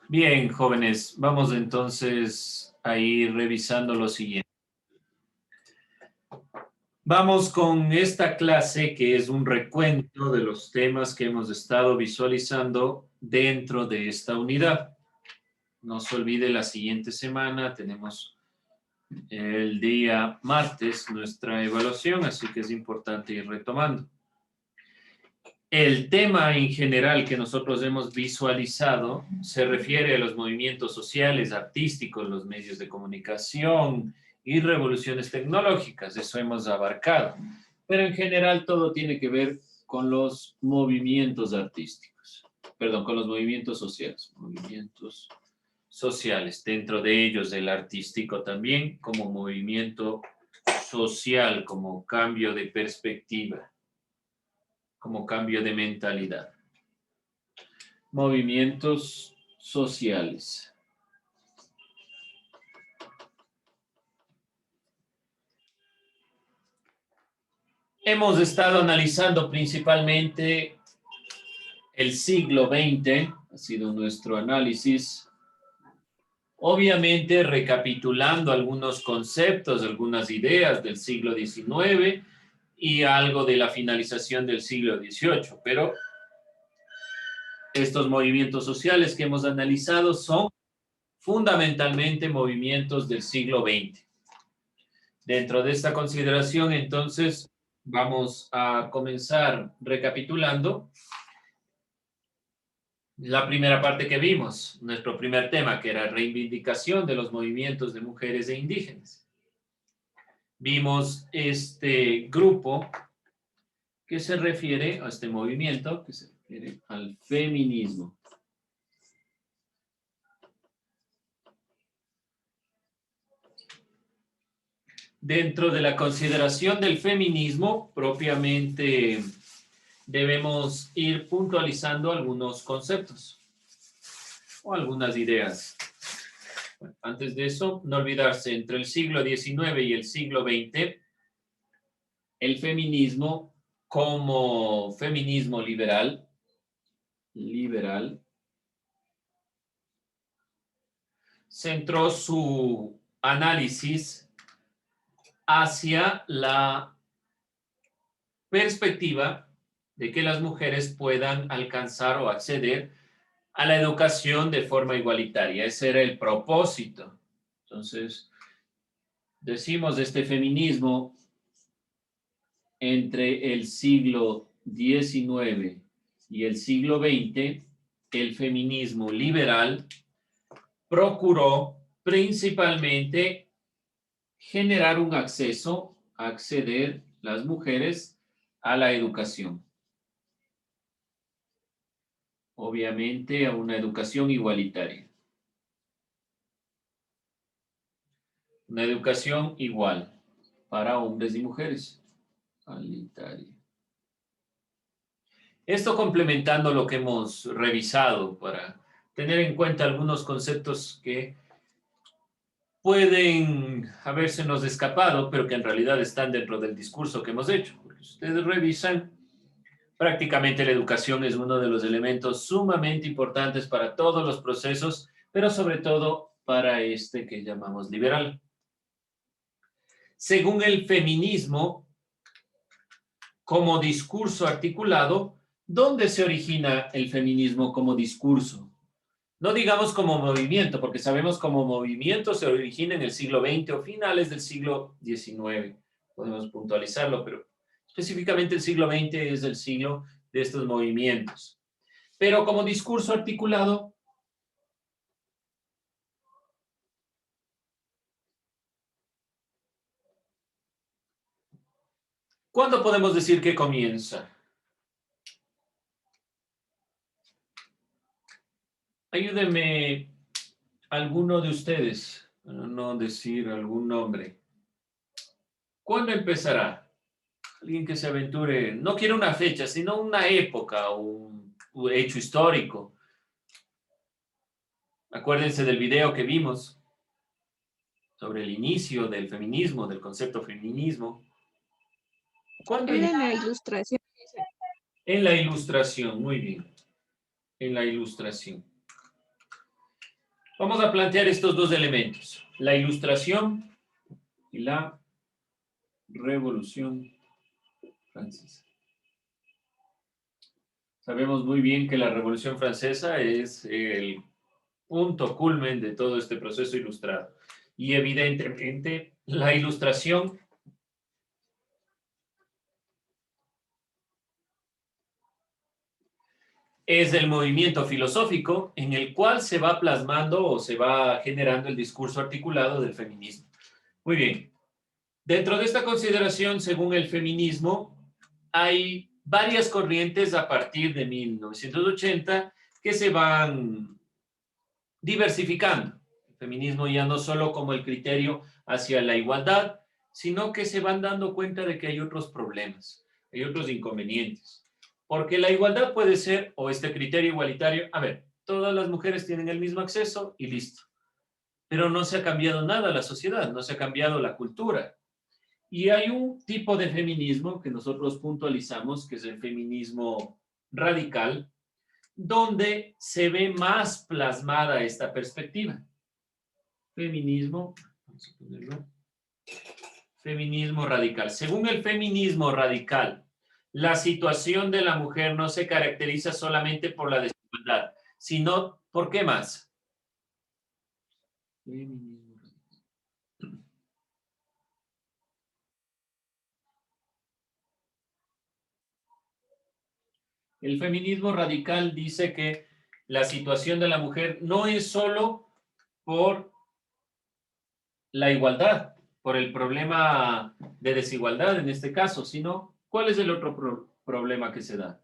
Bien, jóvenes, vamos entonces a ir revisando lo siguiente. Vamos con esta clase que es un recuento de los temas que hemos estado visualizando dentro de esta unidad. No se olvide, la siguiente semana tenemos el día martes nuestra evaluación, así que es importante ir retomando. El tema en general que nosotros hemos visualizado se refiere a los movimientos sociales, artísticos, los medios de comunicación y revoluciones tecnológicas. Eso hemos abarcado. Pero en general todo tiene que ver con los movimientos artísticos. Perdón, con los movimientos sociales. Movimientos sociales. Dentro de ellos el artístico también como movimiento social, como cambio de perspectiva, como cambio de mentalidad. Movimientos sociales. Hemos estado analizando principalmente el siglo XX, ha sido nuestro análisis, obviamente recapitulando algunos conceptos, algunas ideas del siglo XIX y algo de la finalización del siglo XVIII, pero estos movimientos sociales que hemos analizado son fundamentalmente movimientos del siglo XX. Dentro de esta consideración, entonces, vamos a comenzar recapitulando la primera parte que vimos, nuestro primer tema, que era reivindicación de los movimientos de mujeres e indígenas. Vimos este grupo que se refiere a este movimiento, que se refiere al feminismo. Dentro de la consideración del feminismo, propiamente debemos ir puntualizando algunos conceptos o algunas ideas. Bueno, antes de eso, no olvidarse, entre el siglo XIX y el siglo XX, el feminismo como feminismo liberal, centró su análisis hacia la perspectiva de que las mujeres puedan alcanzar o acceder a la educación de forma igualitaria. Ese era el propósito. Entonces, decimos de este feminismo entre el siglo XIX y el siglo XX, el feminismo liberal procuró principalmente generar un acceso, acceder las mujeres a la educación. Obviamente a una educación igualitaria. Una educación igual para hombres y mujeres. Igualitaria. Esto complementando lo que hemos revisado para tener en cuenta algunos conceptos que pueden habérsenos escapado, pero que en realidad están dentro del discurso que hemos hecho. Porque si ustedes revisan, prácticamente la educación es uno de los elementos sumamente importantes para todos los procesos, pero sobre todo para este que llamamos liberal. Según el feminismo, como discurso articulado, ¿dónde se origina el feminismo como discurso? No digamos como movimiento, porque sabemos como movimiento se origina en el siglo XX o finales del siglo XIX. Podemos puntualizarlo, pero específicamente el siglo XX es el siglo de estos movimientos. Pero como discurso articulado, ¿cuándo podemos decir que comienza? Ayúdenme alguno de ustedes, para no decir algún nombre. ¿Cuándo empezará? Alguien que se aventure, no quiero una fecha, sino una época o un hecho histórico. Acuérdense del video que vimos sobre el inicio del feminismo, del concepto feminismo. ¿Cuándo Era inició? la ilustración. En la ilustración, muy bien. En la ilustración. Vamos a plantear estos dos elementos, la Ilustración y la Revolución Francesa. Sabemos muy bien que la Revolución Francesa es el punto culmen de todo este proceso ilustrado. Y evidentemente la Ilustración es el movimiento filosófico en el cual se va plasmando o se va generando el discurso articulado del feminismo. Muy bien. Dentro de esta consideración, según el feminismo, hay varias corrientes a partir de 1980 que se van diversificando. El feminismo ya no solo como el criterio hacia la igualdad, sino que se van dando cuenta de que hay otros problemas, hay otros inconvenientes. Porque la igualdad puede ser, o este criterio igualitario, a ver, todas las mujeres tienen el mismo acceso y listo. Pero no se ha cambiado nada la sociedad, no se ha cambiado la cultura. Y hay un tipo de feminismo que nosotros puntualizamos, que es el feminismo radical, donde se ve más plasmada esta perspectiva. Feminismo, vamos a ponerlo, feminismo radical. Según el feminismo radical, la situación de la mujer no se caracteriza solamente por la desigualdad, sino, ¿por qué más? Feminismo radical. El feminismo radical dice que la situación de la mujer no es solo por la igualdad, por el problema de desigualdad en este caso, sino ¿cuál es el otro problema que se da?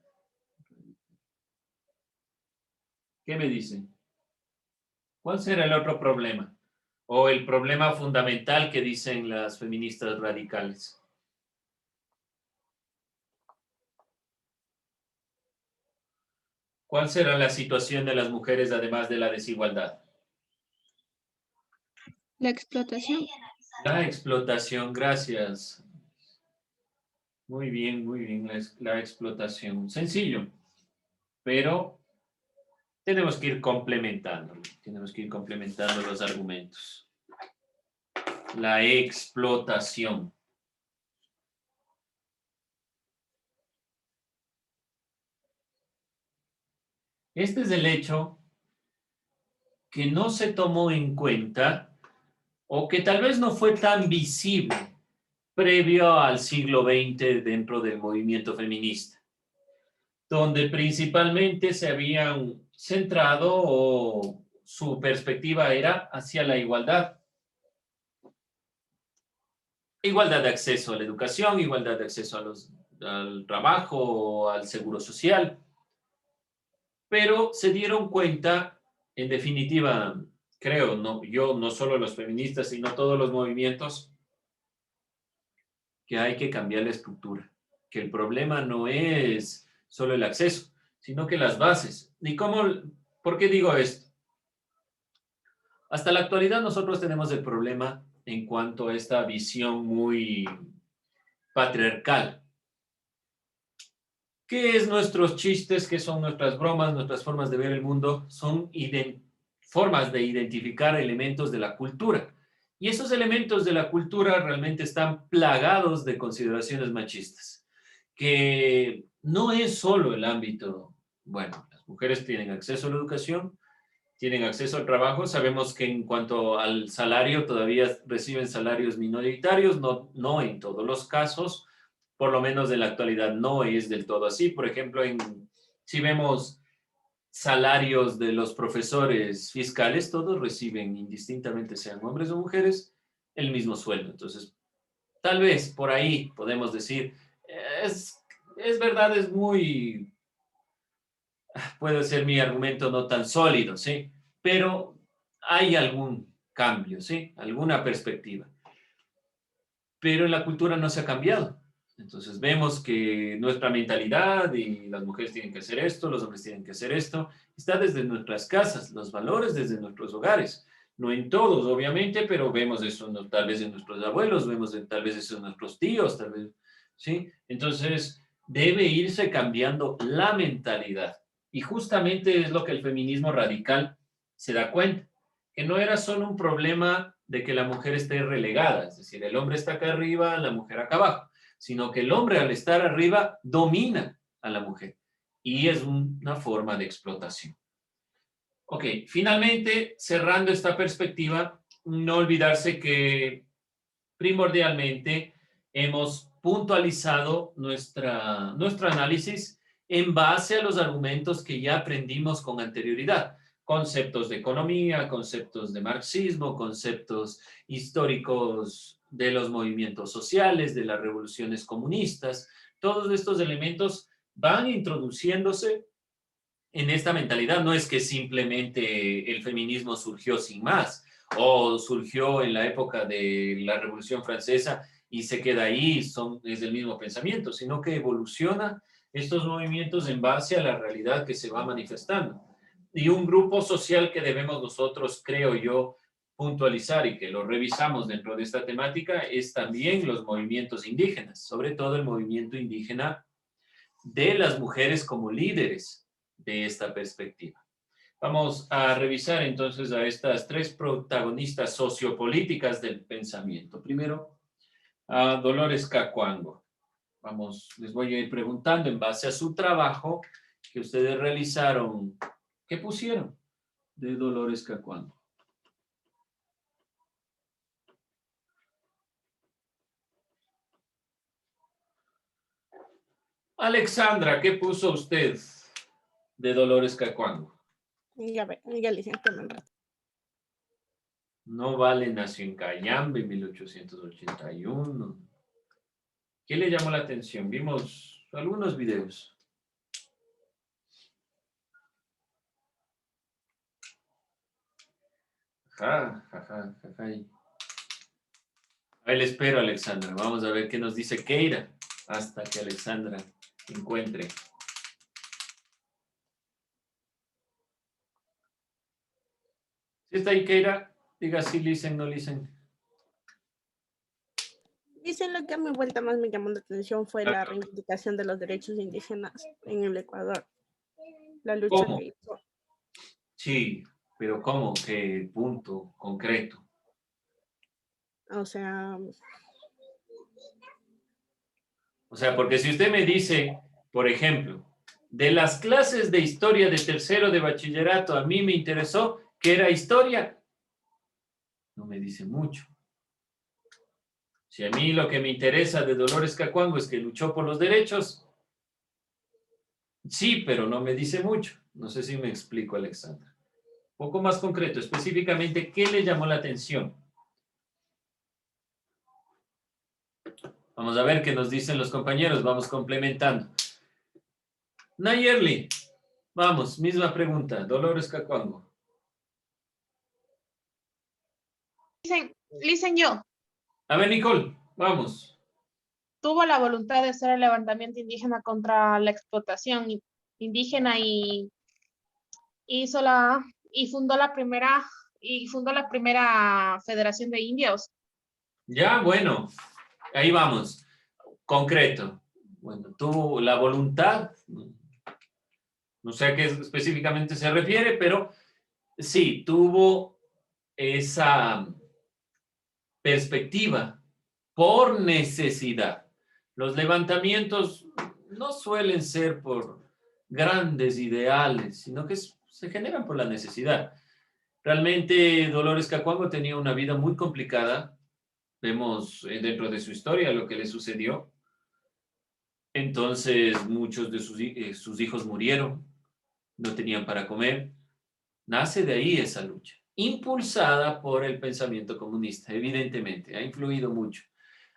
¿Qué me dicen? ¿Cuál será el otro problema? O el problema fundamental que dicen las feministas radicales. ¿Cuál será la situación de las mujeres además de la desigualdad? La explotación. La explotación, gracias. Muy bien, la explotación. Sencillo, pero tenemos que ir complementando los argumentos. La explotación. Este es el hecho que no se tomó en cuenta o que tal vez no fue tan visible previo al siglo XX dentro del movimiento feminista, donde principalmente se habían centrado o su perspectiva era hacia la igualdad. Igualdad de acceso a la educación, igualdad de acceso al trabajo, al seguro social, pero se dieron cuenta, en definitiva, creo, no, yo, no solo los feministas, sino todos los movimientos, que hay que cambiar la estructura, que el problema no es solo el acceso, sino que las bases. ¿Y cómo? ¿Por qué digo esto? Hasta la actualidad nosotros tenemos el problema en cuanto a esta visión muy patriarcal. ¿Qué es nuestros chistes? ¿Qué son nuestras bromas? Nuestras formas de ver el mundo son formas de identificar elementos de la cultura. Y esos elementos de la cultura realmente están plagados de consideraciones machistas, que no es solo el ámbito, bueno, las mujeres tienen acceso a la educación, tienen acceso al trabajo, sabemos que en cuanto al salario todavía reciben salarios minoritarios, no, no en todos los casos, por lo menos en la actualidad no es del todo así. Por ejemplo, si vemos salarios de los profesores fiscales, todos reciben indistintamente, sean hombres o mujeres, el mismo sueldo. Entonces, tal vez por ahí podemos decir, es, es verdad, es muy, puede ser mi argumento no tan sólido, ¿sí? Pero hay algún cambio, ¿sí? Alguna perspectiva. Pero en la cultura no se ha cambiado. Entonces vemos que nuestra mentalidad y las mujeres tienen que hacer esto, los hombres tienen que hacer esto, está desde nuestras casas, los valores desde nuestros hogares. No en todos, obviamente, pero vemos eso tal vez en nuestros abuelos, vemos tal vez eso en nuestros tíos, tal vez, ¿sí? Entonces debe irse cambiando la mentalidad. Y justamente es lo que el feminismo radical se da cuenta, que no era solo un problema de que la mujer esté relegada, es decir, el hombre está acá arriba, la mujer acá abajo, sino que el hombre al estar arriba domina a la mujer y es una forma de explotación. Ok, finalmente, cerrando esta perspectiva, no olvidarse que primordialmente hemos puntualizado nuestro análisis en base a los argumentos que ya aprendimos con anterioridad. Conceptos de economía, conceptos de marxismo, conceptos históricos de los movimientos sociales, de las revoluciones comunistas. Todos estos elementos van introduciéndose en esta mentalidad. No es que simplemente el feminismo surgió sin más o surgió en la época de la Revolución Francesa y se queda ahí, es el mismo pensamiento, sino que evoluciona estos movimientos en base a la realidad que se va manifestando. Y un grupo social que debemos nosotros, creo yo, puntualizar y que lo revisamos dentro de esta temática es también los movimientos indígenas, sobre todo el movimiento indígena de las mujeres como líderes de esta perspectiva. Vamos a revisar entonces a estas tres protagonistas sociopolíticas del pensamiento. Primero, a Dolores Cacuango. Les voy a ir preguntando en base a su trabajo que ustedes realizaron. ¿Qué pusieron de Dolores Cacuango? Alexandra, ¿qué puso usted de Dolores Cacuango? Ya le hice un rato. No Vale nació en Cayambe en 1881. ¿Qué le llamó la atención? Vimos algunos videos. Ahí le espero, Alexandra. Vamos a ver qué nos dice Keira hasta que Alexandra encuentre. ¿Sí está ahí, Keira? Diga si listen, no listen. Dicen lo que a mi vuelta más me llamó la atención fue la reivindicación de los derechos indígenas en el Ecuador. La lucha ¿Cómo? que hizo. Sí, pero ¿cómo? ¿Qué punto concreto? O sea, porque si usted me dice, por ejemplo, de las clases de historia de tercero de bachillerato, a mí me interesó que era historia, no me dice mucho. Si a mí lo que me interesa de Dolores Cacuango es que luchó por los derechos, sí, pero no me dice mucho. No sé si me explico, Alexandra. Un poco más concreto, específicamente, ¿qué le llamó la atención? Vamos a ver qué nos dicen los compañeros, vamos complementando. Nayerli, vamos, misma pregunta, Dolores Cacuango. Listen yo. A ver, Nicole, vamos. Tuvo la voluntad de hacer el levantamiento indígena contra la explotación indígena y fundó la primera Federación de Indios. Ya, bueno, ahí vamos. Concreto. Bueno, tuvo la voluntad, no sé a qué específicamente se refiere, pero sí, tuvo esa perspectiva por necesidad. Los levantamientos no suelen ser por grandes ideales, sino que se generan por la necesidad. Realmente Dolores Cacuango tenía una vida muy complicada. Vemos dentro de su historia lo que le sucedió. Entonces muchos de sus hijos murieron, no tenían para comer. Nace de ahí esa lucha, impulsada por el pensamiento comunista, evidentemente, ha influido mucho.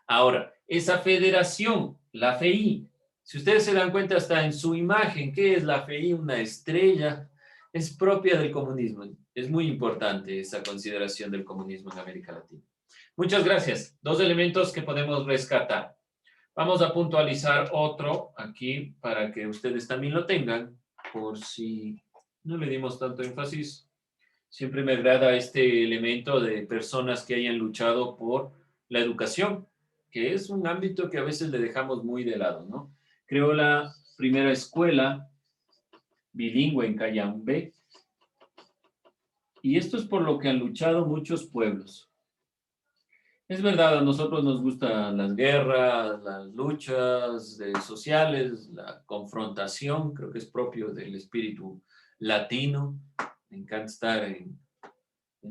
Ahora, esa federación, la FEI, si ustedes se dan cuenta hasta en su imagen, ¿qué es la FEI? Una estrella, es propia del comunismo. Es muy importante esa consideración del comunismo en América Latina. Muchas gracias. Dos elementos que podemos rescatar. Vamos a puntualizar otro aquí para que ustedes también lo tengan, por si no le dimos tanto énfasis. Siempre me agrada este elemento de personas que hayan luchado por la educación, que es un ámbito que a veces le dejamos muy de lado, ¿no? Creó la primera escuela bilingüe en Cayambe Y esto es por lo que han luchado muchos pueblos. Es verdad, a nosotros nos gustan las guerras, las luchas sociales, la confrontación, creo que es propio del espíritu latino. Me encanta estar en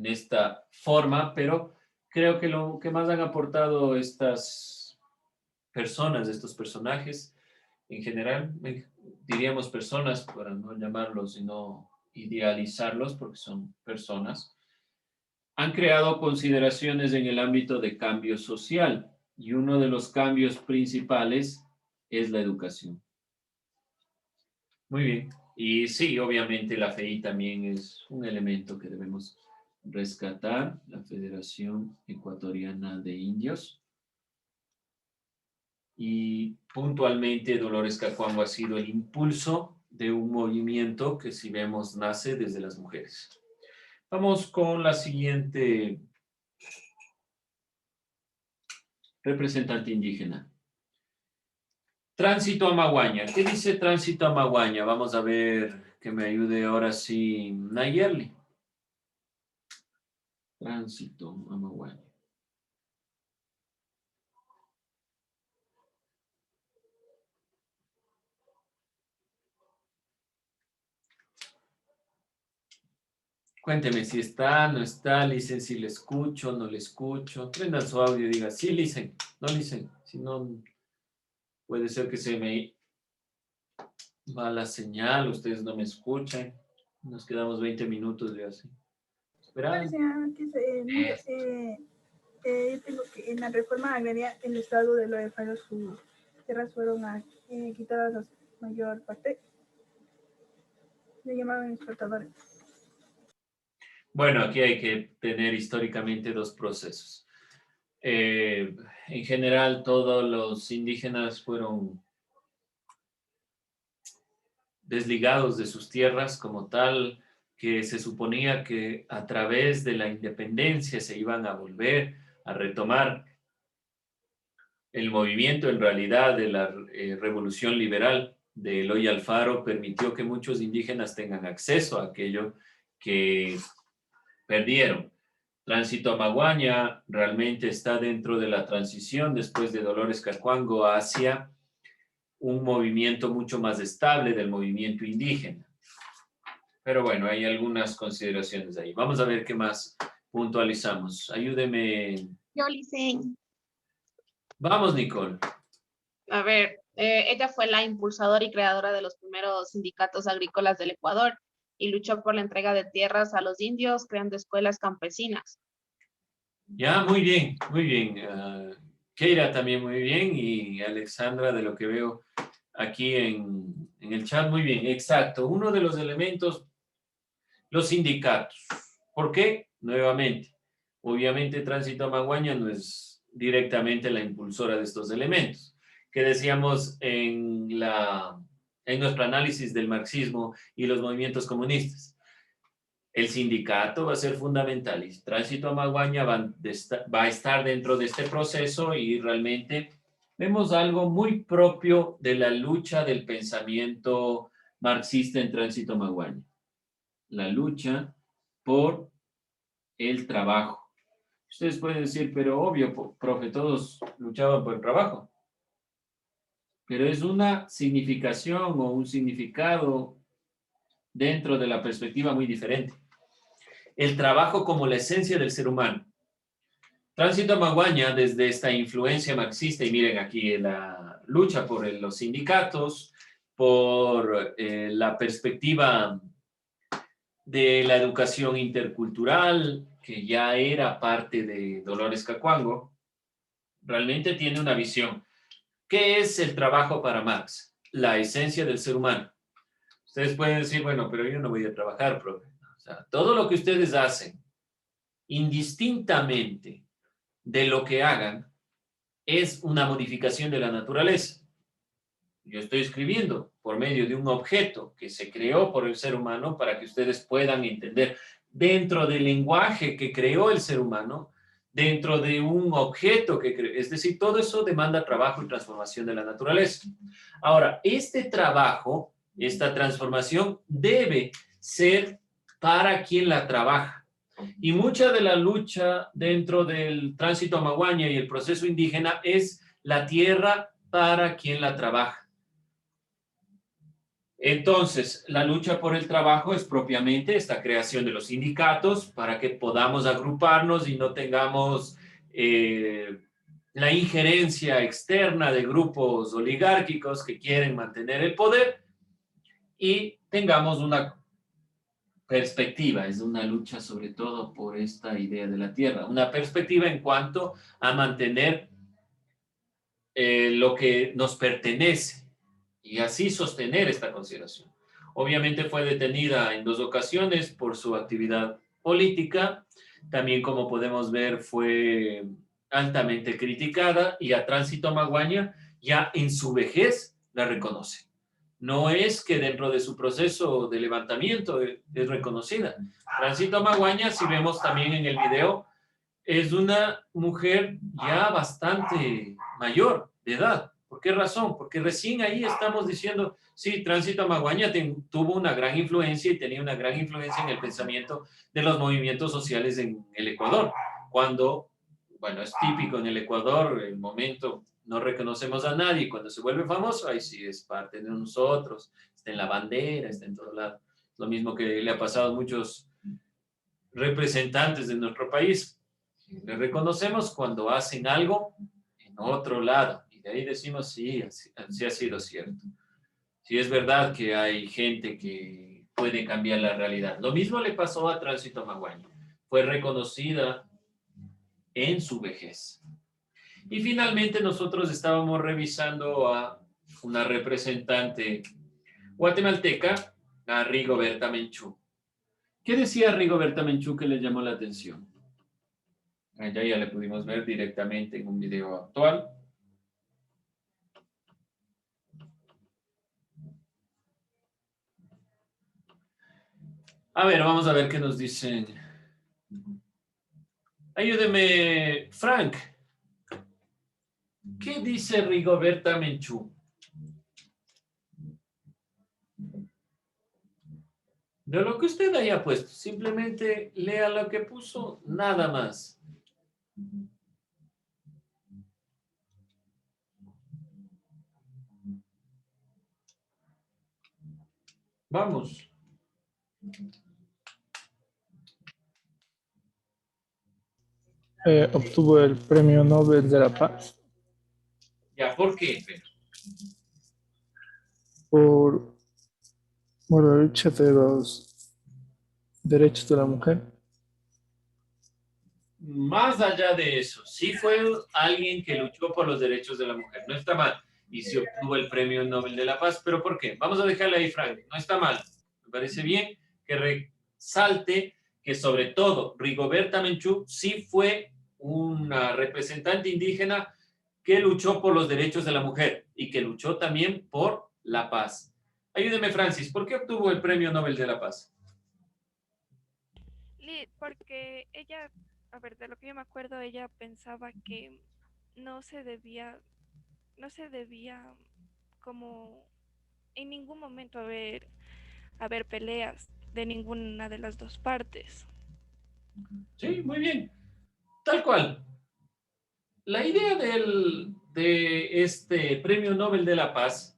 esta forma, pero creo que lo que más han aportado estas personas, estos personajes, en general, diríamos personas para no llamarlos y no idealizarlos porque son personas, han creado consideraciones en el ámbito de cambio social y uno de los cambios principales es la educación. Muy bien. Y sí, obviamente la FEI también es un elemento que debemos rescatar, la Federación Ecuatoriana de Indios. Y puntualmente Dolores Cacuango ha sido el impulso de un movimiento que, si vemos, nace desde las mujeres. Vamos con la siguiente representante indígena. Tránsito a Maguaña. ¿Qué dice Tránsito a Maguaña? Vamos a ver que me ayude ahora sí Nayeli. Tránsito a Maguaña. Cuénteme si está, no está, Licen, si le escucho, no le escucho. Prendan su audio y diga, sí, Licen, no, Licen. Si no, puede ser que se me va la señal, ustedes no me escuchan. Nos quedamos 20 minutos de así. Esperando. Yo tengo que en la reforma agraria el Estado de Loja Faro sus tierras fueron quitadas la mayor parte. Le llamaban exportadores. Bueno, aquí hay que tener históricamente dos procesos. En general, todos los indígenas fueron desligados de sus tierras como tal, que se suponía que a través de la independencia se iban a volver a retomar el movimiento. En realidad de la revolución liberal de Eloy Alfaro permitió que muchos indígenas tengan acceso a aquello que perdieron. Tránsito a Maguaña realmente está dentro de la transición después de Dolores Cacuango hacia un movimiento mucho más estable del movimiento indígena. Pero bueno, hay algunas consideraciones ahí. Vamos a ver qué más puntualizamos. Ayúdeme. Yo, Licen. Vamos, Nicole. A ver, ella fue la impulsadora y creadora de los primeros sindicatos agrícolas del Ecuador y luchó por la entrega de tierras a los indios, creando escuelas campesinas. Ya, muy bien, muy bien. Keira también muy bien y Alexandra, de lo que veo aquí en el chat, muy bien, exacto. Uno de los elementos, los sindicatos. ¿Por qué? Nuevamente, obviamente Tránsito a Maguaña no es directamente la impulsora de estos elementos, que decíamos en nuestro análisis del marxismo y los movimientos comunistas. El sindicato va a ser fundamental y Tránsito a Maguaña va a estar dentro de este proceso y realmente vemos algo muy propio de la lucha del pensamiento marxista en Tránsito a Maguaña. La lucha por el trabajo. Ustedes pueden decir, pero obvio, profe, todos luchaban por el trabajo. Pero es una significación o un significado dentro de la perspectiva muy diferente. El trabajo como la esencia del ser humano. Tránsito a Maguaña, desde esta influencia marxista, y miren aquí la lucha por los sindicatos, por la perspectiva de la educación intercultural, que ya era parte de Dolores Cacuango, realmente tiene una visión. ¿Qué es el trabajo para Marx? La esencia del ser humano. Ustedes pueden decir, bueno, pero yo no voy a trabajar, profe. O sea, todo lo que ustedes hacen, indistintamente de lo que hagan, es una modificación de la naturaleza. Yo estoy escribiendo por medio de un objeto que se creó por el ser humano para que ustedes puedan entender dentro del lenguaje que creó el ser humano, dentro de un objeto que creó, es decir, todo eso demanda trabajo y transformación de la naturaleza. Ahora, este trabajo, esta transformación debe ser para quien la trabaja. Y mucha de la lucha dentro del tránsito amaguaña y el proceso indígena es la tierra para quien la trabaja. Entonces, la lucha por el trabajo es propiamente esta creación de los sindicatos para que podamos agruparnos y no tengamos la injerencia externa de grupos oligárquicos que quieren mantener el poder y tengamos una perspectiva, es una lucha sobre todo por esta idea de la tierra, una perspectiva en cuanto a mantener lo que nos pertenece y así sostener esta consideración. Obviamente fue detenida en 2 ocasiones por su actividad política, también como podemos ver fue altamente criticada y a Tránsito Amaguaña ya en su vejez la reconoce. No es que dentro de su proceso de levantamiento es reconocida. Tránsito Amaguaña, si vemos también en el video, es una mujer ya bastante mayor de edad. ¿Por qué razón? Porque recién ahí estamos diciendo, sí, Tránsito Amaguaña tuvo una gran influencia y tenía una gran influencia en el pensamiento de los movimientos sociales en el Ecuador. Cuando, bueno, es típico en el Ecuador, el momento no reconocemos a nadie, cuando se vuelve famoso, ahí sí es parte de nosotros, está en la bandera, está en todo lado. Lo mismo que le ha pasado a muchos representantes de nuestro país. Le reconocemos cuando hacen algo en otro lado. Y de ahí decimos, sí, así ha sido cierto. Sí es verdad que hay gente que puede cambiar la realidad. Lo mismo le pasó a Tránsito Amaguaña. Fue reconocida en su vejez. Y finalmente nosotros estábamos revisando a una representante guatemalteca, a Rigoberta Menchú. ¿Qué decía Rigoberta Menchú que le llamó la atención? Allá ya le pudimos ver directamente en un video actual. A ver, vamos a ver qué nos dicen. Ayúdeme, Frank. ¿Qué dice Rigoberta Menchú? De lo que usted haya puesto, simplemente lea lo que puso, nada más. Vamos. Obtuvo el Premio Nobel de la Paz Ya, ¿por qué? por la lucha de los derechos de la mujer. Más allá de eso, sí fue alguien que luchó por los derechos de la mujer, no está mal, y se obtuvo el Premio Nobel de la Paz, pero ¿por qué? Vamos a dejarle ahí, Frank, no está mal, me parece bien que resalte que sobre todo Rigoberta Menchú sí fue una representante indígena que luchó por los derechos de la mujer y que luchó también por la paz. Ayúdeme, Francis, ¿por qué obtuvo el Premio Nobel de la Paz? Porque ella, a ver, de lo que yo me acuerdo, ella pensaba que no se debía como en ningún momento haber peleas de ninguna de las dos partes. Sí, muy bien. Tal cual. La idea de este Premio Nobel de la Paz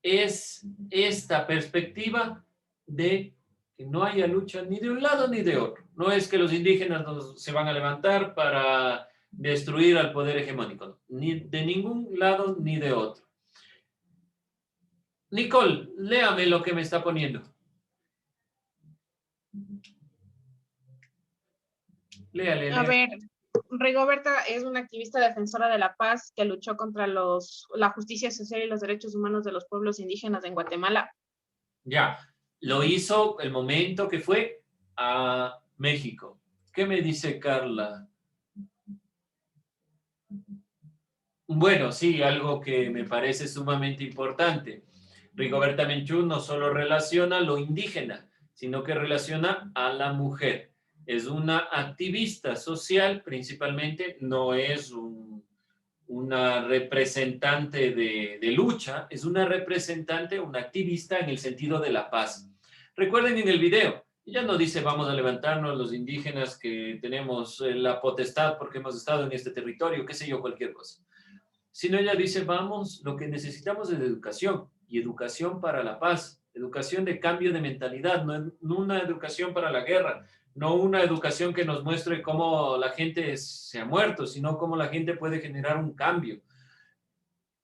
es esta perspectiva de que no haya lucha ni de un lado ni de otro. No es que los indígenas se van a levantar para destruir al poder hegemónico, ni de ningún lado ni de otro. Nicole, léame lo que me está poniendo. Léale. A ver, Rigoberta es una activista defensora de la paz que luchó contra la justicia social y los derechos humanos de los pueblos indígenas en Guatemala. Ya, lo hizo el momento que fue a México. ¿Qué me dice Carla? Bueno, sí, algo que me parece sumamente importante. Rigoberta Menchú no solo relaciona lo indígena, sino que relaciona a la mujer. Es una activista social principalmente, no es una representante de lucha, es una representante, una activista en el sentido de la paz. Recuerden en el video, Ya no dice vamos a levantarnos los indígenas que tenemos la potestad porque hemos estado en este territorio, qué sé yo, cualquier cosa. Sino ella dice vamos, lo que necesitamos es educación y educación para la paz, educación de cambio de mentalidad, no una educación para la guerra, no una educación que nos muestre cómo la gente se ha muerto, sino cómo la gente puede generar un cambio.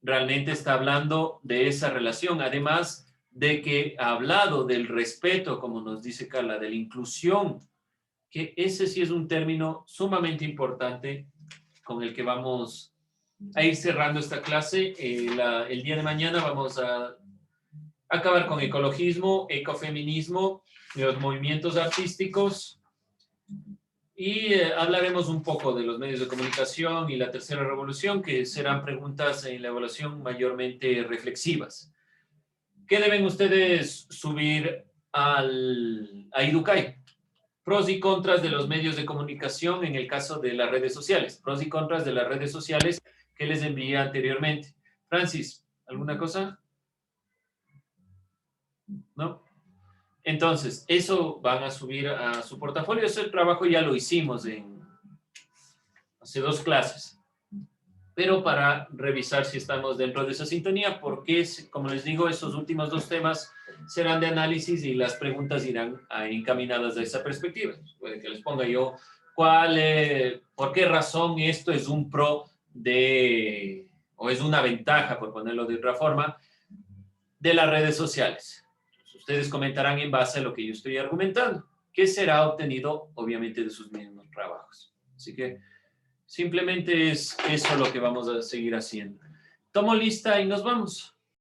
Realmente está hablando de esa relación, además de que ha hablado del respeto, como nos dice Carla, de la inclusión, que ese sí es un término sumamente importante con el que vamos a ir cerrando esta clase. El día de mañana vamos a acabar con ecologismo, ecofeminismo, los movimientos artísticos y hablaremos un poco de los medios de comunicación y la tercera revolución, que serán preguntas en la evaluación mayormente reflexivas. ¿Qué deben ustedes subir a Educay? Pros y contras de los medios de comunicación en el caso de las redes sociales. Pros y contras de las redes sociales que les envié anteriormente. Francis, ¿alguna cosa? ¿No? Entonces, eso van a subir a su portafolio. Ese trabajo ya lo hicimos hace 2 clases. Pero para revisar si estamos dentro de esa sintonía, porque, como les digo, esos últimos 2 temas serán de análisis y las preguntas irán encaminadas a esa perspectiva. Puede que les ponga yo por qué razón esto es un pro o es una ventaja, por ponerlo de otra forma, de las redes sociales. Ustedes comentarán en base a lo que yo estoy argumentando, que será obtenido obviamente de sus mismos trabajos. Así que simplemente es eso lo que vamos a seguir haciendo. Tomo lista y nos vamos.